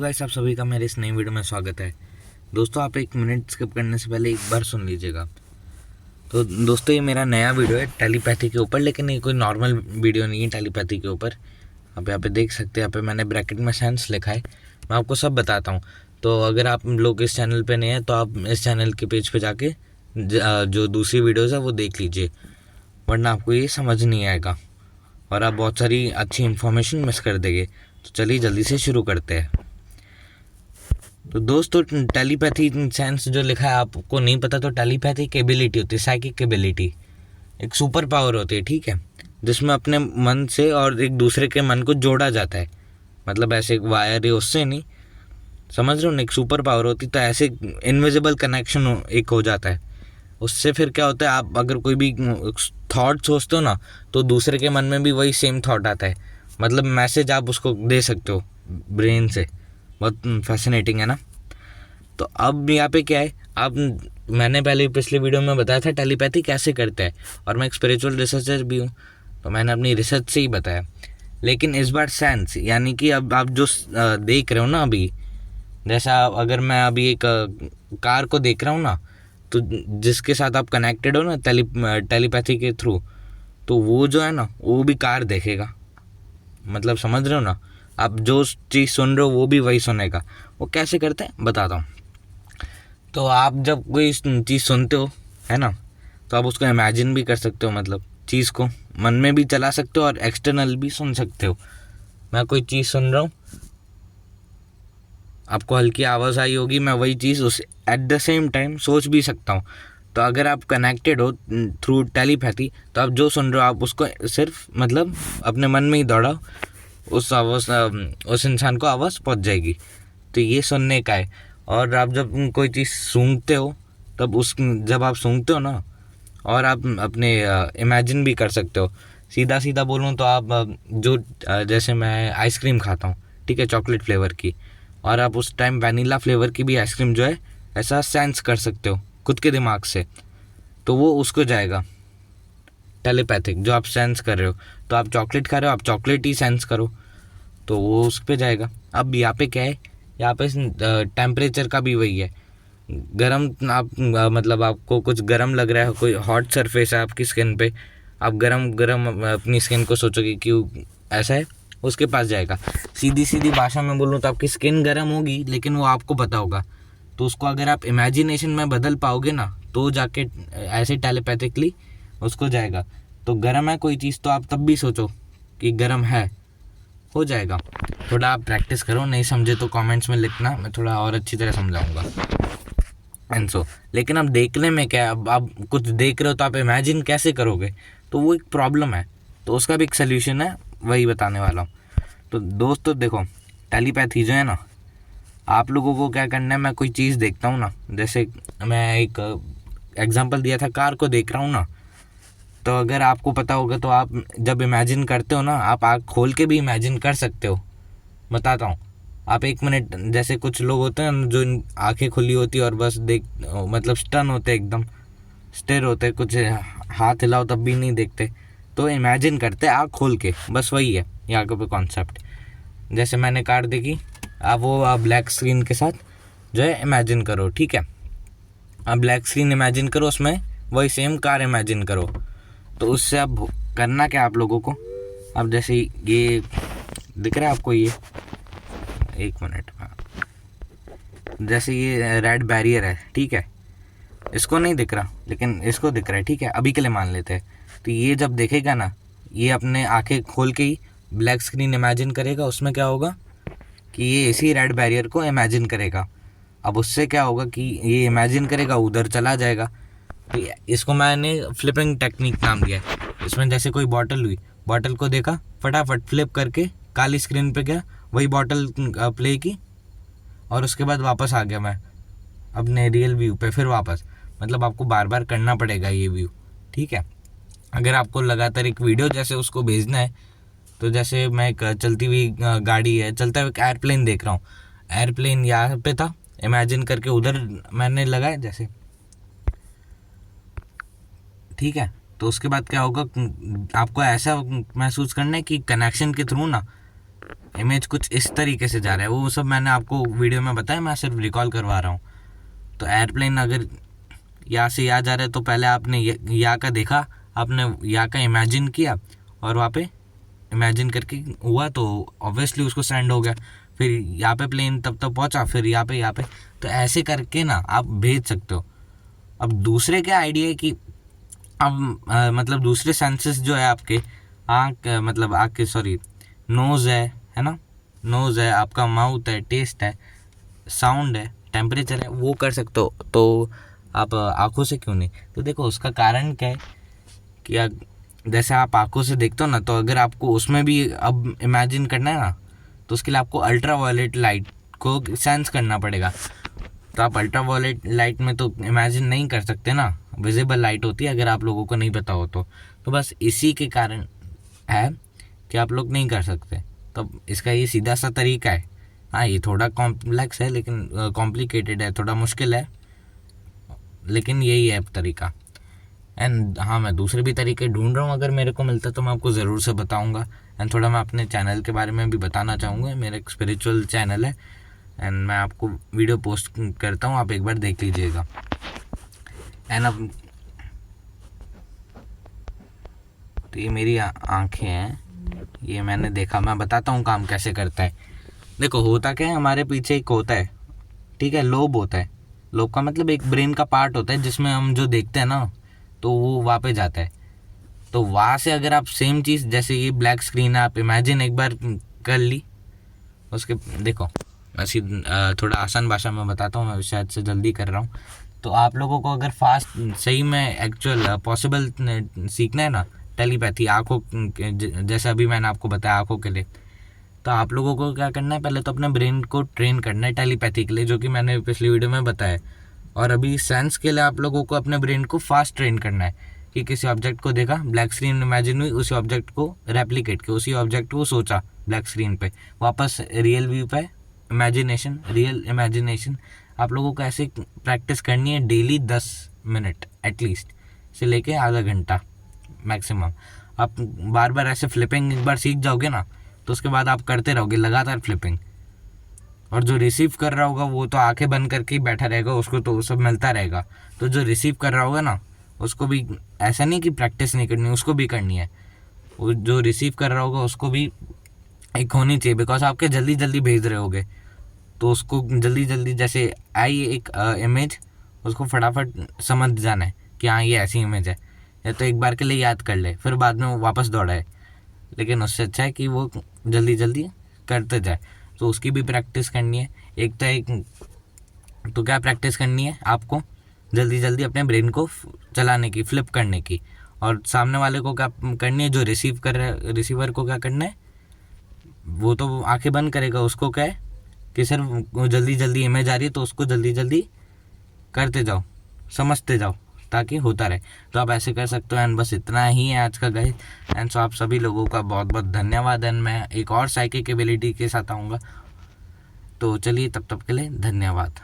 Guys, आप सभी का मेरे इस नई वीडियो में स्वागत है। दोस्तों, आप एक मिनट स्किप करने से पहले एक बार सुन लीजिएगा। तो दोस्तों, ये मेरा नया वीडियो है टेलीपैथी के ऊपर, लेकिन ये कोई नॉर्मल वीडियो नहीं है टेलीपैथी के ऊपर। आप यहाँ पे देख सकते हैं, यहाँ पे मैंने ब्रैकेट में साइंस लिखा है। मैं आपको सब बताता हूँ। तो अगर आप लोग इस चैनल पर नए हैं तो आप इस चैनल के पेज पर जाके जो दूसरी वीडियोज़ है वो देख लीजिए, वरना आपको ये समझ नहीं आएगा और आप बहुत सारी अच्छी इन्फॉर्मेशन मिस कर देंगे। तो चलिए जल्दी से शुरू करते हैं। तो दोस्तों, टेलीपैथी साइंस जो लिखा है आपको नहीं पता तो टेलीपैथी की एबिलिटी होती है, साइकिक एबिलिटी, एक सुपर पावर होती है, ठीक है, जिसमें अपने मन से और एक दूसरे के मन को जोड़ा जाता है। मतलब ऐसे एक वायर है उससे नहीं, समझ रहे हो ना, एक सुपर पावर होती तो ऐसे इनविजिबल कनेक्शन एक हो जाता है। उससे फिर क्या होता है, आप अगर कोई भी थॉट सोचते हो ना तो दूसरे के मन में भी वही सेम थॉट आता है। मतलब मैसेज आप उसको दे सकते हो ब्रेन से। बहुत फैसिनेटिंग है ना। तो अब यहाँ पे क्या है, आप मैंने पहले पिछले वीडियो में बताया था टेलीपैथी कैसे करता है, और मैं एक स्पिरिचुअल रिसर्चर भी हूँ, तो मैंने अपनी रिसर्च से ही बताया। लेकिन इस बार साइंस, यानी कि अब आप जो देख रहे हो ना अभी, जैसा अगर मैं अभी एक कार को देख रहा हूँ ना, तो जिसके साथ आप कनेक्टेड हो ना टेलीपैथी के थ्रू, तो वो जो है ना वो भी कार देखेगा। मतलब समझ रहे हो ना, आप जो चीज़ सुन रहे हो वो भी वही सुनेगा। वो कैसे करते हैं बताता हूँ। तो आप जब कोई चीज़ सुनते हो, है ना, तो आप उसको इमेजिन भी कर सकते हो, मतलब चीज़ को मन में भी चला सकते हो और एक्सटर्नल भी सुन सकते हो। मैं कोई चीज़ सुन रहा हूँ, आपको हल्की आवाज़ आई होगी, मैं वही चीज़ उस एट द सेम टाइम सोच भी सकता हूँ। तो अगर आप कनेक्टेड हो थ्रू टेलीपैथी, तो आप जो सुन रहे हो आप उसको सिर्फ मतलब अपने मन में ही दौड़ाओ, उस आवाज़ उस इंसान को आवाज़ पहुंच जाएगी। तो ये सुनने का है। और आप जब कोई चीज़ सूंघते हो, तब जब आप सूंघते हो ना, और आप अपने इमेजिन भी कर सकते हो। सीधा सीधा बोलूँ तो आप जैसे मैं आइसक्रीम खाता हूँ, ठीक है, चॉकलेट फ्लेवर की, और आप उस टाइम वनीला फ्लेवर की भी आइसक्रीम जो है ऐसा सेंस कर सकते हो खुद के दिमाग से, तो वो उसको जाएगा टेलीपैथिक जो आप सेंस कर रहे हो। तो आप चॉकलेट खा रहे हो, आप चॉकलेट ही सेंस करो, तो वो उस पर जाएगा। अब यहाँ पे क्या है, यहाँ पे टेम्परेचर का भी वही है। गरम आप मतलब आपको कुछ गरम लग रहा है, कोई हॉट सरफेस है आपकी स्किन पे, आप गरम गरम अपनी स्किन को सोचोगे क्यों ऐसा है, उसके पास जाएगा। सीधी सीधी भाषा में बोलूँ तो आपकी स्किन गर्म होगी, लेकिन वो आपको पता होगा। तो उसको अगर आप इमेजिनेशन में बदल पाओगे ना, तो जाके ऐसे टेलीपैथिकली उसको जाएगा। तो गर्म है कोई चीज़ तो आप तब भी सोचो कि गर्म है, हो जाएगा। थोड़ा आप प्रैक्टिस करो, नहीं समझे तो कमेंट्स में लिखना, मैं थोड़ा और अच्छी तरह समझाऊंगा। एंड सो लेकिन अब देखने में क्या है, अब आप कुछ देख रहे हो तो आप इमेजिन कैसे करोगे, तो वो एक प्रॉब्लम है। तो उसका भी एक सोल्यूशन है, वही बताने वाला हूँ। तो दोस्तों देखो, टेलीपैथी जो है ना, आप लोगों को क्या करना है, मैं कोई चीज़ देखता हूँ ना, जैसे मैं एक एग्जांपल दिया था, कार को देख रहा हूँ ना, तो अगर आपको पता होगा तो आप जब इमेजिन करते हो ना, आप आँख खोल के भी इमेजिन कर सकते हो। बताता हूँ, आप एक मिनट, जैसे कुछ लोग होते हैं जो आंखें खुली होती है और बस देख, मतलब स्टन होते, एकदम स्टेर होते, कुछ हाथ हिलाओ तब भी नहीं देखते। तो इमेजिन करते आँख खोल के, बस वही है यहाँ पे कॉन्सेप्ट। जैसे मैंने कार देखी, आप वो ब्लैक स्क्रीन के साथ जो है इमेजिन करो, ठीक है, आप ब्लैक स्क्रीन इमेजिन करो, उसमें वही सेम कार इमेजिन करो। तो उससे अब करना क्या आप लोगों को, अब जैसे ये दिख रहा है आपको, ये एक मिनट, हाँ, जैसे ये रेड बैरियर है, ठीक है, इसको नहीं दिख रहा लेकिन इसको दिख रहा है, ठीक है, अभी के लिए मान लेते हैं। तो ये जब देखेगा ना, ये अपने आंखें खोल के ही ब्लैक स्क्रीन इमेजिन करेगा, उसमें क्या होगा कि ये इसी रेड बैरियर को इमेजिन करेगा। अब उससे क्या होगा कि ये इमेजिन करेगा, उधर चला जाएगा। तो इसको मैंने फ्लिपिंग टेक्निक नाम दिया है। इसमें जैसे कोई बॉटल हुई, बॉटल को देखा, फटाफट फ्लिप करके काली स्क्रीन पे गया, वही बॉटल प्ले की, और उसके बाद वापस आ गया मैं अपने रियल व्यू पे, फिर वापस। मतलब आपको बार बार करना पड़ेगा ये व्यू, ठीक है। अगर आपको लगातार एक वीडियो जैसे उसको भेजना है, तो जैसे मैं एक चलती हुई गाड़ी है, चलता हुआ एक एयरप्लेन देख रहा हूँ, एयरप्लेन यहाँ पे था, इमेजिन करके उधर मैंने लगाया जैसे, ठीक है। तो उसके बाद क्या होगा, आपको ऐसा महसूस करना है कि कनेक्शन के थ्रू ना इमेज कुछ इस तरीके से जा रहा है, वो सब मैंने आपको वीडियो में बताया, मैं सिर्फ रिकॉल करवा रहा हूँ। तो एयरप्लेन अगर यहाँ से यहाँ जा रहा है तो पहले आपने यहाँ का देखा, आपने यहाँ का इमेजिन किया और वहाँ पे इमेजिन करके हुआ तो ऑब्वियसली उसको सैंड हो गया, फिर यहाँ पे प्लेन तब तक पहुँचा, फिर यहाँ पे तो ऐसे करके ना आप भेज सकते हो। अब दूसरे क्या आइडिया है कि अब मतलब दूसरे सेंसेस जो है आपके आँख मतलब आँख के सॉरी नोज़ है ना, नोज़ है आपका, माउथ है, टेस्ट है, साउंड है, टेम्परेचर है, वो कर सकते हो। तो आप आँखों से क्यों नहीं? तो देखो उसका कारण क्या है कि जैसे आप आँखों से देखते हो ना, तो अगर आपको उसमें भी अब इमेजिन करना है ना, तो उसके लिए आपको अल्ट्रा वायलेट लाइट को सेंस करना पड़ेगा। तो आप अल्ट्रा वायलेट लाइट में तो इमेजिन नहीं कर सकते ना, विजिबल लाइट होती है, अगर आप लोगों को नहीं पता हो तो बस इसी के कारण है कि आप लोग नहीं कर सकते। तो इसका ये सीधा सा तरीका है। हाँ ये थोड़ा कॉम्प्लेक्स है, लेकिन कॉम्प्लिकेटेड है, थोड़ा मुश्किल है, लेकिन यही है तरीका। एंड हाँ मैं दूसरे भी तरीके ढूंढ रहा हूँ, अगर मेरे को मिलता तो मैं आपको ज़रूर से बताऊँगा। एंड थोड़ा मैं अपने चैनल के बारे में भी बताना चाहूँगा, मेरा एक स्पिरिचुअल चैनल है एंड मैं आपको वीडियो पोस्ट करता हूँ, आप एक बार देख लीजिएगा। एंड अब तो ये मेरी आँखें हैं, ये मैंने देखा, मैं बताता हूँ काम कैसे करता है। देखो होता क्या है, हमारे पीछे एक होता है, ठीक है, लोब होता है। लोब का मतलब एक ब्रेन का पार्ट होता है जिसमें हम जो देखते हैं ना, तो वो वहाँ पे जाता है। तो वहाँ से अगर आप सेम चीज़, जैसे ये ब्लैक स्क्रीन है, आप इमेजिन एक बार कर ली, उसके देखो ऐसी थोड़ा आसान भाषा में बताता हूँ, मैं शायद से जल्दी कर रहा हूँ। तो आप लोगों को अगर फास्ट सही में एक्चुअल पॉसिबल सीखना है ना टेलीपैथी, आँखों जैसे अभी मैंने आपको बताया आँखों के लिए, तो आप लोगों को क्या करना है, पहले तो अपने ब्रेन को ट्रेन करना है टेलीपैथी के लिए, जो कि मैंने पिछली वीडियो में बताया। और अभी सेंस के लिए आप लोगों को अपने ब्रेन को फास्ट ट्रेन करना है कि किसी ऑब्जेक्ट को देखा, ब्लैक स्क्रीन इमेजिन हुई, उसी ऑब्जेक्ट को रेप्लिकेट किया, उसी ऑब्जेक्ट को सोचा ब्लैक स्क्रीन पे, वापस रियल व्यू पे इमेजिनेशन, रियल इमेजिनेशन। आप लोगों को ऐसे प्रैक्टिस करनी है डेली 10 मिनट एटलीस्ट से लेके आधा घंटा मैक्सिमम। आप बार बार ऐसे फ्लिपिंग एक बार सीख जाओगे ना, तो उसके बाद आप करते रहोगे लगातार फ्लिपिंग। और जो रिसीव कर रहा होगा वो तो आंखें बंद करके ही बैठा रहेगा, उसको तो सब मिलता रहेगा। तो जो रिसीव कर रहा होगा ना, उसको भी ऐसा नहीं कि प्रैक्टिस नहीं करनी, उसको भी करनी है। वो जो रिसीव कर रहा होगा उसको भी एक होनी चाहिए, बिकॉज आपके जल्दी जल्दी भेज रहे होगे, तो उसको जल्दी जल्दी जैसे आई एक इमेज, उसको फटाफट समझ जाना है कि हाँ ये ऐसी इमेज है, या तो एक बार के लिए याद कर ले, फिर बाद में वो वापस दौड़ाए। लेकिन उससे अच्छा है कि वो जल्दी जल्दी करते जाए। तो उसकी भी प्रैक्टिस करनी है। एक तो क्या प्रैक्टिस करनी है आपको, जल्दी जल्दी अपने ब्रेन को चलाने की, फ्लिप करने की। और सामने वाले को क्या करनी है, जो रिसीव कर रहा है, रिसीवर को क्या करना है, वो तो आंखें बंद करेगा, उसको क्या है कि सिर्फ जल्दी जल्दी इमेज आ रही है तो उसको जल्दी जल्दी करते जाओ, समझते जाओ, ताकि होता रहे। तो आप ऐसे कर सकते हो। एंड बस इतना ही है आज का गाइस। एंड सो आप सभी लोगों का बहुत बहुत धन्यवाद। एंड मैं एक और साइकिक एबिलिटी के साथ आऊँगा। तो चलिए तब तक के लिए धन्यवाद।